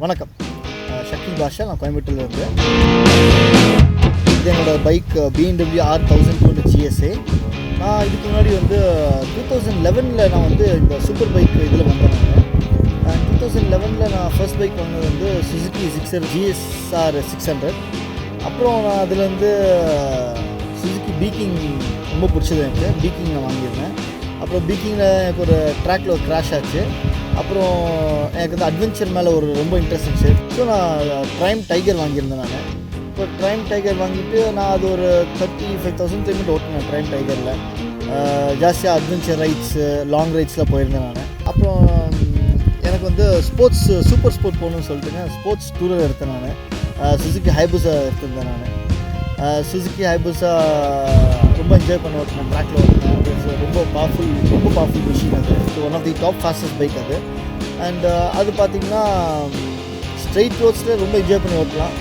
வணக்கம். ஷக்கீல் பாஷா, நான் கோயம்புத்தூர்ல இருக்கேன். இது என்னோடய பைக் BMW R1200 GSA. நான் இதுக்கு முன்னாடி வந்து 2011 நான் வந்து இந்த சூப்பர் பைக் இதில் வந்தேன். 2011 நான் ஃபர்ஸ்ட் பைக் வாங்கினது வந்து சுசுகி ஜிக்ஸர் GSR 600. அப்புறம் நான் அதில் வந்து சுசுகி பீக்கிங் ரொம்ப பிடிச்சது. எனக்கு பீக்கிங் நான் வாங்கியிருந்தேன். அப்புறம் பீக்கிங்கில் எனக்கு ஒரு ட்ராக்கில் ஒரு கிராஷ் ஆச்சு. அப்புறம் எனக்கு வந்து அட்வென்ச்சர் மேலே ஒரு ரொம்ப இன்ட்ரெஸ்ட் இருந்துச்சு. ஸோ நான் ட்ரைம் டைகர் வாங்கியிருந்தேன். நான் இப்போ ட்ரைம் டைகர் வாங்கிட்டு நான் அது ஒரு 35,000 கிலோமீட்டர் ஓட்டினேன். ட்ரைம் டைகரில் ஜாஸ்தியாக அட்வென்ச்சர் ரைட்ஸு, லாங் ரைட்ஸில் போயிருந்தேன் நான். அப்புறம் எனக்கு வந்து ஸ்போர்ட்ஸ் சூப்பர் ஸ்போர்ட் போகணுன்னு சொல்லிட்டுங்க ஸ்போர்ட்ஸ் டூரர் எடுத்தேன். நான் சுசுகி ஹைபுசா எடுத்திருந்தேன். நான் சுசுகி ஹைபுசா ரொம்ப என்ஜாய் பண்ண ஓட்டினேன். ட்ராக்கில் ஓட்டினேன். ரொம்ப பவர்ஃபுல் மிஷின். அது one of the top fastest bike அது. அண்ட் அது பார்த்திங்கன்னா ஸ்ட்ரெயிட் ரோட்ஸில் ரொம்ப என்ஜாய் பண்ணி ஓட்டலாம்.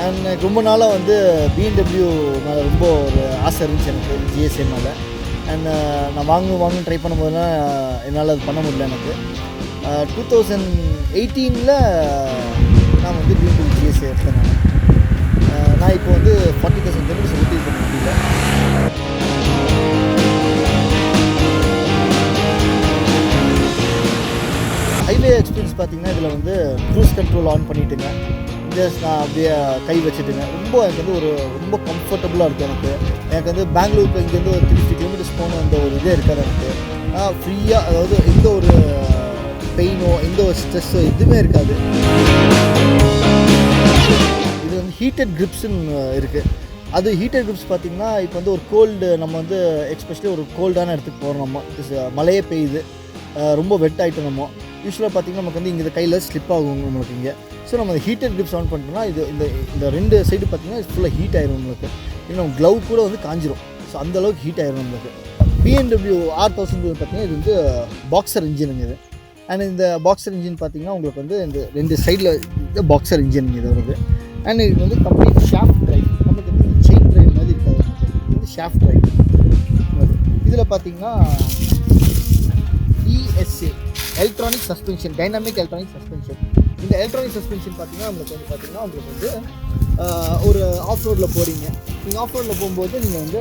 அண்ட் எனக்கு ரொம்ப நாளாக வந்து BMW மேலே ரொம்ப ஒரு ஆசை இருந்துச்சு எனக்கு, GSA மேலே. அண்ட் நான் வாங்கணும் ட்ரை பண்ணும்போதுலாம் என்னால் அது பண்ண முடியல. எனக்கு 2018 நான் வந்து BMW GSA எடுத்தேன். நான் இப்போ வந்து 40,000 கிலோமீட்டர்ஸ் ஓட்டி பண்ண முடியல. ஹைவே எக்ஸ்பீரியன்ஸ் பார்த்திங்கன்னா இதில் வந்து க்ரூஸ் கண்ட்ரோல் ஆன் பண்ணிவிட்டுங்க, ஜஸ்ட் நான் அப்படியே கை வச்சுட்டுங்க. ரொம்ப எனக்கு வந்து ரொம்ப கம்ஃபர்டபுளாக இருக்குது. எனக்கு வந்து பெங்களூருக்கு இங்கேருந்து ஒரு 350 கிலோமீட்டர்ஸ் போகணும் அந்த ஒரு இதே இருக்காது எனக்கு. ஃப்ரீயாக, அதாவது எந்த ஒரு பெயினோ எந்த ஒரு ஸ்ட்ரெஸ்ஸோ எதுவுமே இருக்காது. இது வந்து ஹீட்டட் கிரிப்ஸுன்னு இருக்குது. அது ஹீட்டட் கிரிப்ஸ் பார்த்திங்கன்னா இப்போ வந்து ஒரு கோல்டு, நம்ம வந்து எக்ஸ்பெஷலி ஒரு கோல்டான இடத்துக்கு போகிறோம். நம்ம மழையே பெய்யுது, ரொம்ப வெட் ஆகிட்டோம். நம்ம யூஸ்வலாக பார்த்திங்கன்னா நமக்கு வந்து இங்கே கையில் ஸ்லிப் ஆகும் நம்மளுக்கு இங்கே. ஸோ நம்ம அந்த ஹீட்டட் கிரிப்ஸ் ஆன் பண்ணிட்டோம்னா இந்த ரெண்டு சைடு பார்த்திங்கன்னா ஃபுல்லாக ஹீட் ஆயிரும் நம்மளுக்கு. ஏன்னா நம்ம க்ளவ் கூட வந்து காஞ்சிரும். ஸோ அந்தளவுக்கு ஹீட் ஆயிரும் நம்மளுக்கு. BMW R1200 பார்த்திங்கன்னா இது வந்து பாக்ஸர் இன்ஜினுங்க இது. அண்ட் இந்த பாக்ஸர் இன்ஜின் பார்த்திங்கன்னா உங்களுக்கு வந்து இந்த ரெண்டு சைடில் இந்த பாக்ஸர் இன்ஜின் இது வருது. அண்ட் இது வந்து கம்ப்ளீட் ஷாஃப்ட் ட்ரைவ். நமக்கு வந்து செயின் ட்ரைவ் மாதிரி இருக்காது. இது வந்து ஷாஃப்ட் ட்ரைவ். இதில் பார்த்திங்கன்னா ESA electronic suspension, dynamic electronic suspension. இந்த எலக்ட்ரானிக் சஸ்பென்ஷன் பார்த்திங்கன்னா உங்களுக்கு வந்து ஒரு ஆஃப் ரோடில் போகிறீங்க. நீங்கள் ஆஃப் ரோடில் போகும்போது நீங்கள் வந்து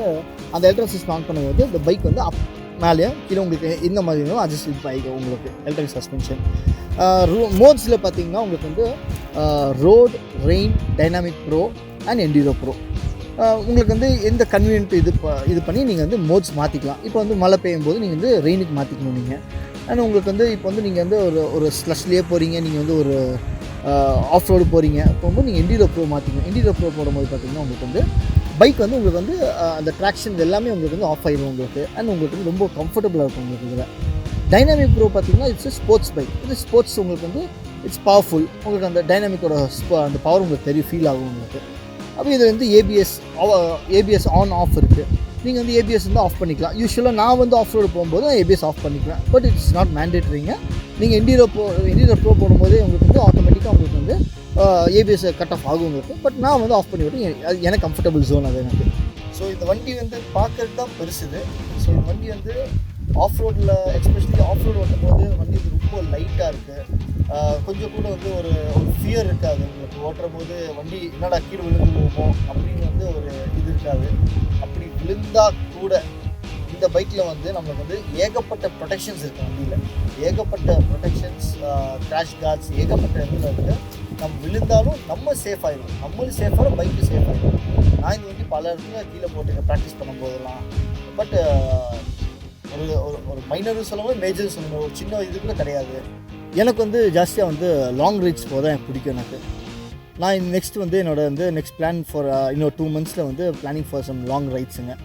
அந்த எலக்ட்ரானிக் சிஸ்டம் ஆன் பண்ணும்போது இந்த பைக் வந்து மேலே கீழே உங்களுக்கு இந்த மாதிரி இருந்தாலும் அட்ஜஸ்ட் ஆகிக்கும் உங்களுக்கு எலக்ட்ரானிக் சஸ்பென்ஷன். மோட்ஸில் பார்த்திங்கன்னா உங்களுக்கு வந்து road, rain, dynamic pro and enduro pro. உங்களுக்கு வந்து எந்த கன்வீனியன்ட் இது பண்ணி நீங்கள் வந்து மோட்ஸ் மாற்றிக்கலாம். இப்போ வந்து மழை பெய்யும் போது நீங்கள் வந்து ரெயினுக்கு மாற்றிக்கணும் நீங்கள். அண்ட் உங்களுக்கு வந்து இப்போ வந்து நீங்கள் வந்து ஒரு ஸ்லஷ்லேயே போகிறீங்க, நீங்கள் வந்து ஒரு ஆஃப் ரோடு போகிறீங்க போகும்போது நீங்கள் என்டியூரோ ப்ரோ மாற்றிக்கணும். என்டியூரோ ப்ரோ போடும்போது பார்த்திங்கன்னா உங்களுக்கு வந்து பைக் வந்து உங்களுக்கு வந்து அந்த ட்ராக்ஷன் எல்லாமே உங்களுக்கு வந்து ஆஃப் ஆகிடும் உங்களுக்கு. அண்ட் உங்களுக்கு வந்து ரொம்ப கம்ஃபர்டபுளாக இருக்கும் உங்களுக்கு. இதில் டைனாமிக் ப்ரோ பார்த்திங்கன்னா இட்ஸ் ஸ்போர்ட்ஸ் பைக். இது ஸ்போர்ட்ஸ் உங்களுக்கு வந்து இட்ஸ் பவர்ஃபுல். உங்களுக்கு அந்த டைனாமிக்கோட அந்த பவர் உங்களுக்கு ஃபீல் ஆகும் உங்களுக்கு. அப்போ இது வந்து ஏபிஎஸ் ஆன் ஆஃப் இருக்குது. நீங்கள் வந்து ஏபிஎஸ் வந்து ஆஃப் பண்ணிக்கலாம். யூஸ்வலாக நான் வந்து ஆஃப் ரோடு போகும்போது ஏபிஎஸ் ஆஃப் பண்ணிக்கலாம். பட் இட்ஸ் நாட் மேண்டேட்ரிங்க. நீங்கள் என்டியூரோ ப்ரோ போடும்போதே உங்களுக்கு வந்து ஆட்டோமேட்டிக்காக உங்களுக்கு வந்து ஏபிஎஸ் கட் ஆஃப் ஆகும் உங்களுக்கு. பட் நான் வந்து ஆஃப் பண்ணி விட்டு எனக்கு கம்ஃபர்டபுள் ஜோன் அது எனக்கு. ஸோ இந்த வண்டி வந்து பார்க்கறது தான் பெருசுது. ஸோ இந்த வண்டி வந்து ஆஃப் ரோடில், எஸ்பெஷலி ஆஃப் ரோடு ஓட்டும் போது வண்டி வந்து ரொம்ப லைட்டாக இருக்குது. கொஞ்சம் கூட வந்து ஒரு ஃபியர் இருக்காது உங்களுக்கு. ஓட்டுற போது வண்டி என்னடா கீழே விழுந்துருவோமோ அப்படின்னு வந்து ஒரு இது இருக்காது. அப்படி விழுந்தால் கூட இந்த பைக்கில் வந்து நம்மளுக்கு வந்து ஏகப்பட்ட ப்ரொடெக்ஷன்ஸ் இருக்குது. வண்டியில் ஏகப்பட்ட ப்ரொடெக்ஷன்ஸ், கிராஷ் கார்ட்ஸ் ஏகப்பட்ட இடத்துல இருக்குது. நம்ம விழுந்தாலும் நம்ம சேஃப் ஆகிடும். நம்மளும் சேஃபாக, பைக்கு சேஃப் ஆகிடும். நான் இந்த வண்டி பல இடத்துல கீழே போட்டுருக்கேன் ப்ராக்டிஸ் பண்ணும்போதெல்லாம். பட் ஒரு மைனரும் சொல்லும்போது மேஜரும் சொல்லும்போது ஒரு சின்ன இது கூட கிடையாது. எனக்கு வந்து ஜாஸ்தியாக வந்து லாங் ரைட்ஸ் போக தான் எனக்கு பிடிக்கும். எனக்கு நான் நெக்ஸ்ட் வந்து என்னோட வந்து நெக்ஸ்ட் பிளான் ஃபார் இன்னொரு 2 months வந்து பிளானிங் ஃபார் சம் லாங் ரைட்ஸுங்க.